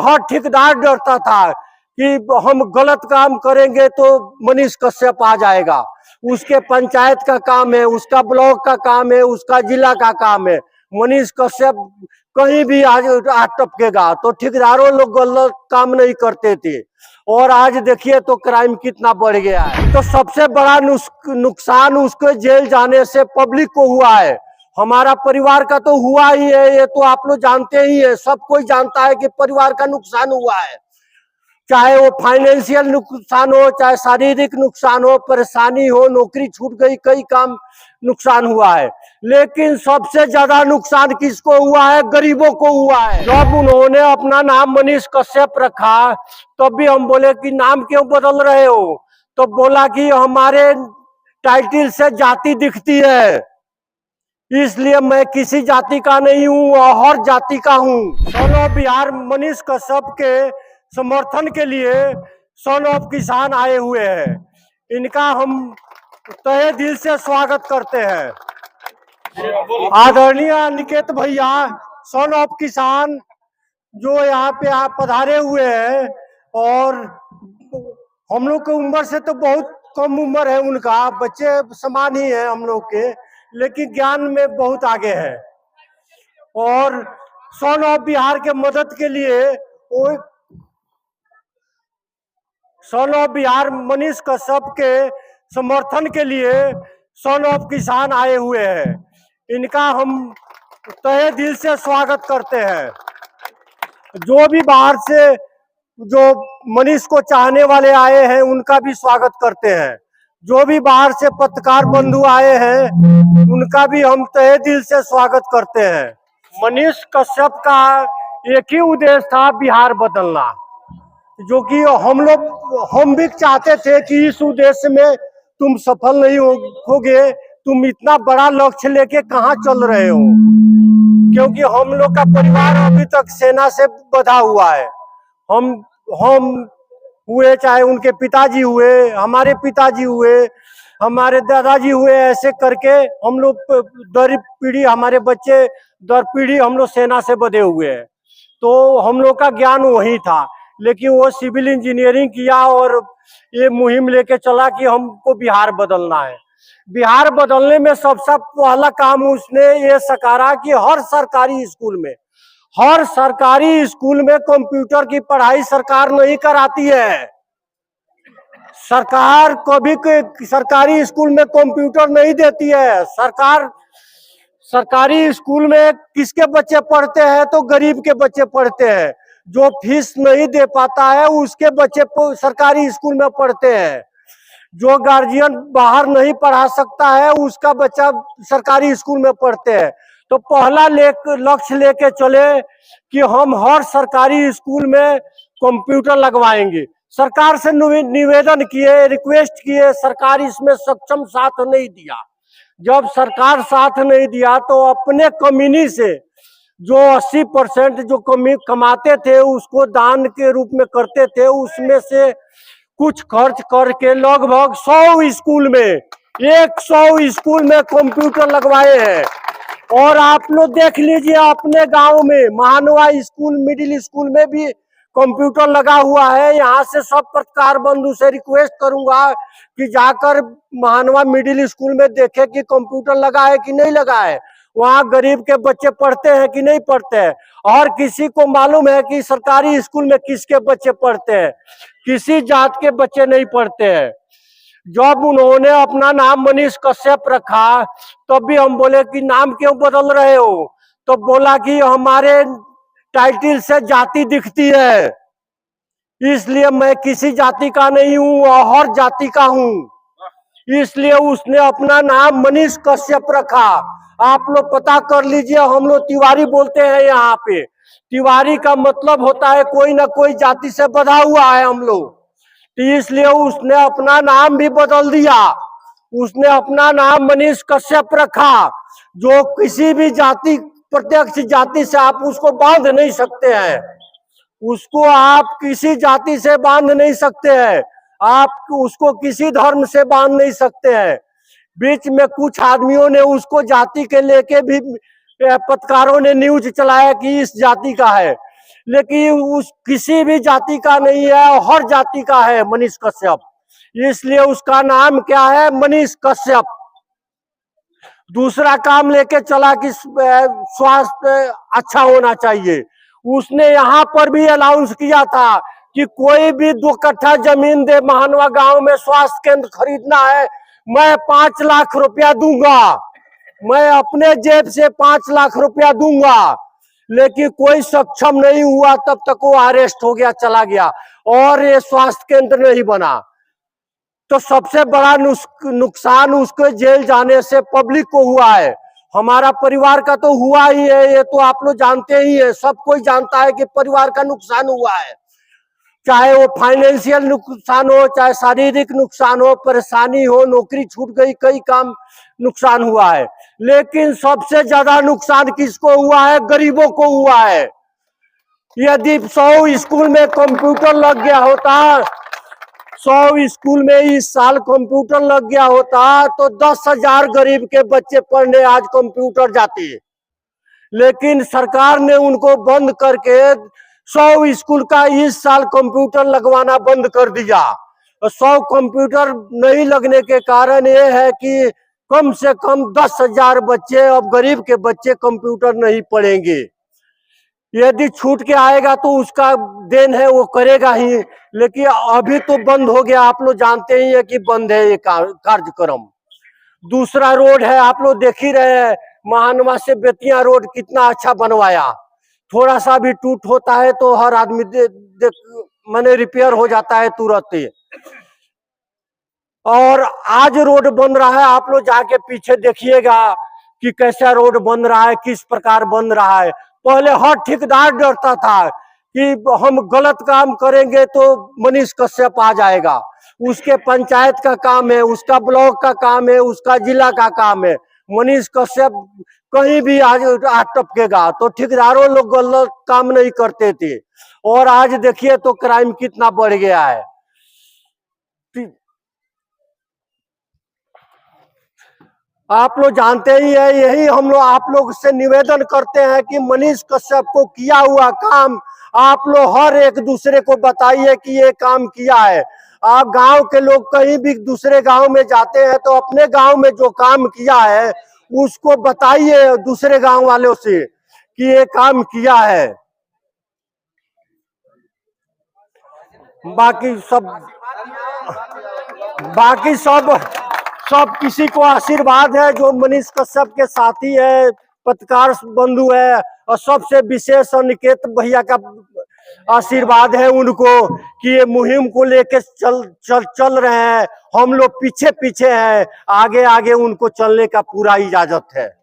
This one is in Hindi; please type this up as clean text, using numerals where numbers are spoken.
हर ठेकेदार डरता था कि हम गलत काम करेंगे तो मनीष कश्यप आ जाएगा। उसके पंचायत का काम है, उसका ब्लॉक का काम है, उसका जिला का काम है। मनीष कश्यप कहीं भी आज टपकेगा, तो ठेकेदारों लोग गलत काम नहीं करते थे। और आज देखिए तो क्राइम कितना बढ़ गया है। तो सबसे बड़ा नुकसान उसके जेल जाने से पब्लिक को हुआ है। हमारा परिवार का तो हुआ ही है, ये तो आप लोग जानते ही है, सब कोई जानता है कि परिवार का नुकसान हुआ है। चाहे वो फाइनेंशियल नुकसान हो, चाहे शारीरिक नुकसान हो, परेशानी हो, नौकरी छूट गई, कई काम नुकसान हुआ है। लेकिन सबसे ज्यादा नुकसान किसको हुआ है? गरीबों को हुआ है। जब उन्होंने अपना नाम मनीष कश्यप रखा तब भी हम बोले कि नाम क्यों बदल रहे हो? तो बोला कि हमारे टाइटल से जाति दिखती है, इसलिए मैं किसी जाति का नहीं हूँ और हर जाति का हूँ। सन ऑफ बिहार मनीष कश्यप के समर्थन के लिए सन ऑफ किसान आए हुए हैं। इनका हम तहे दिल से स्वागत करते हैं। आदरणीय निकेत भैया सन ऑफ किसान जो यहाँ पे आप पधारे हुए हैं, और हम लोग की उम्र से तो बहुत कम उम्र है उनका, बच्चे समान ही है हम लोग के, लेकिन ज्ञान में बहुत आगे है। और सन ऑफ बिहार के मदद के लिए वो सन ऑफ बिहार मनीष कश्यप के समर्थन के लिए सन ऑफ किसान आए हुए हैं। इनका हम तहे दिल से स्वागत करते हैं। जो भी बाहर से जो मनीष को चाहने वाले आए हैं उनका भी स्वागत करते हैं। जो भी बाहर से पत्रकार बंधु आए हैं उनका भी हम तहे दिल से स्वागत करते हैं। मनीष कश्यप का एक ही उद्देश्य था, बिहार बदलना, जो कि हम भी चाहते थे कि इस उद्देश्य में तुम सफल नहीं होगे। तुम इतना बड़ा लक्ष्य लेके कहाँ चल रहे हो? क्योंकि हम लोग का परिवार अभी तक सेना से बंधा हुआ है। हम हुए, चाहे उनके पिताजी हुए, हमारे पिताजी हुए, हमारे दादाजी हुए, ऐसे करके हम लोग दर पीढ़ी, हमारे बच्चे दर पीढ़ी हम लोग सेना से बंधे हुए हैं। तो हम लोग का ज्ञान वही था, लेकिन वो सिविल इंजीनियरिंग किया और ये मुहिम लेके चला कि हमको बिहार बदलना है। बिहार बदलने में सबसे पहला काम उसने ये सकारा कि हर सरकारी स्कूल में कंप्यूटर की पढ़ाई सरकार नहीं कराती है। सरकार कभी सरकारी स्कूल में कंप्यूटर नहीं देती है। सरकारी स्कूल में किसके बच्चे पढ़ते हैं? तो गरीब के बच्चे पढ़ते हैं। जो फीस नहीं दे पाता है उसके बच्चे सरकारी स्कूल में पढ़ते हैं। जो गार्जियन बाहर नहीं पढ़ा सकता है उसका बच्चा सरकारी स्कूल में पढ़ते हैं। तो पहला लक्ष्य लेके चले कि हम हर सरकारी स्कूल में कंप्यूटर लगवाएंगे। सरकार से निवेदन किए, रिक्वेस्ट किए, सरकार इसमें सक्षम साथ नहीं दिया। जब सरकार साथ नहीं दिया तो अपने कमीनी से जो 80% जो कमाते थे उसको दान के रूप में करते थे, उसमें से कुछ खर्च करके लगभग 100 स्कूल में 100 स्कूल में कंप्यूटर लगवाए हैं। और आप लोग देख लीजिए अपने गांव में महानवा स्कूल, मिडिल स्कूल में भी कंप्यूटर लगा हुआ है। यहाँ से सब पत्रकार बंधु से रिक्वेस्ट करूंगा कि जाकर महानवा मिडिल स्कूल में देखे कि कंप्यूटर लगा है कि नहीं लगा है, वहाँ गरीब के बच्चे पढ़ते हैं कि नहीं पढ़ते हैं। और किसी को मालूम है कि सरकारी स्कूल में किसके बच्चे पढ़ते हैं? किसी जात के बच्चे नहीं पढ़ते हैं। जब उन्होंने अपना नाम मनीष कश्यप रखा तब भी हम बोले कि नाम क्यों बदल रहे हो? तो बोला कि हमारे टाइटल से जाति दिखती है, इसलिए मैं किसी जाति का नहीं हूँ और हर जाति का हूँ। इसलिए उसने अपना नाम मनीष कश्यप रखा। आप लोग पता कर लीजिए, हम लोग तिवारी बोलते हैं यहाँ पे। तिवारी का मतलब होता है कोई ना कोई जाति से बंधा हुआ है हम लोग। तो इसलिए उसने अपना नाम भी बदल दिया। उसने अपना नाम मनीष कश्यप रखा। जो किसी भी जाति, प्रत्यक्ष जाति से आप उसको बांध नहीं सकते हैं। उसको आप किसी जाति से बांध नहीं सकते हैं। आप उसको किसी धर्म से बांध नहीं सकते हैं। बीच में कुछ आदमियों ने उसको जाति के लेके भी पत्रकारों ने न्यूज चलाया कि इस जाति का है, लेकिन उस किसी भी जाति का नहीं है, हर जाति का है मनीष कश्यप, इसलिए उसका नाम क्या है, मनीष कश्यप। दूसरा काम लेके चला कि स्वास्थ्य अच्छा होना चाहिए। उसने यहाँ पर भी अनाउंस किया था कि कोई भी 2 कट्ठा जमीन दे, महानवा गांव में स्वास्थ्य केंद्र खरीदना है, मैं 5 लाख रुपया दूंगा, मैं अपने जेब से 5 लाख रुपया दूंगा। लेकिन कोई सक्षम नहीं हुआ, तब तक वो अरेस्ट हो गया, चला गया, और ये स्वास्थ्य केंद्र नहीं बना। तो सबसे बड़ा नुकसान उसको जेल जाने से पब्लिक को हुआ है। हमारा परिवार का तो हुआ ही है, ये तो आप लोग जानते ही है, सब कोई जानता है कि परिवार का नुकसान हुआ है, चाहे वो फाइनेंशियल नुकसान हो, चाहे शारीरिक नुकसान हो, परेशानी हो, नौकरी छूट गई, कई काम नुकसान हुआ है। लेकिन सबसे ज्यादा नुकसान किसको हुआ है, गरीबों को हुआ है। यदि 100 स्कूल में कंप्यूटर लग गया होता, 100 स्कूल में इस साल कंप्यूटर लग गया होता, तो 10,000 गरीब के बच्चे पढ़ने आज कंप्यूटर जाते। लेकिन सरकार ने उनको बंद करके 100 स्कूल का इस साल कंप्यूटर लगवाना बंद कर दिया। 100 कंप्यूटर नहीं लगने के कारण ये है कि कम से कम 10,000 बच्चे, अब गरीब के बच्चे कंप्यूटर नहीं पढ़ेंगे। यदि छूट के आएगा तो उसका देन है, वो करेगा ही, लेकिन अभी तो बंद हो गया, आप लोग जानते ही है कि बंद है ये कार्यक्रम। दूसरा रोड है, आप लोग देख ही रहे हैं, महानवा से बेतिया रोड कितना अच्छा बनवाया, थोड़ा सा भी टूट होता है तो हर आदमी माने रिपेयर हो जाता है तुरंत ही। और आज रोड बन रहा है, आप लोग जाके पीछे देखिएगा कि कैसा रोड बन रहा है, किस प्रकार बन रहा है। पहले हर ठेकेदार डरता था कि हम गलत काम करेंगे तो मनीष कश्यप आ जाएगा, उसके पंचायत का काम है, उसका ब्लॉक का काम है, उसका जिला का काम है, मनीष कश्यप कहीं भी आज टपकेगा। तो ठेकेदारों लोग गलत काम नहीं करते थे, और आज देखिए तो क्राइम कितना बढ़ गया है। आप लोग जानते ही है, यही हम लोग आप लोग से निवेदन करते हैं कि मनीष कश्यप को किया हुआ काम आप लोग हर एक दूसरे को बताइए कि ये काम किया है। आप गांव के लोग कहीं भी दूसरे गांव में जाते हैं तो अपने गांव में जो काम किया है उसको बताइए दूसरे गांव वालों से कि ये काम किया है। बाकी सब किसी को आशीर्वाद है, जो मनीष कश्यप के साथी है, पत्रकार बंधु है, और सबसे विशेष अनिकेत भैया का आशीर्वाद है उनको कि ये मुहिम को लेके चल रहे हैं। हम लोग पीछे पीछे हैं, आगे आगे उनको चलने का पूरा इजाजत है।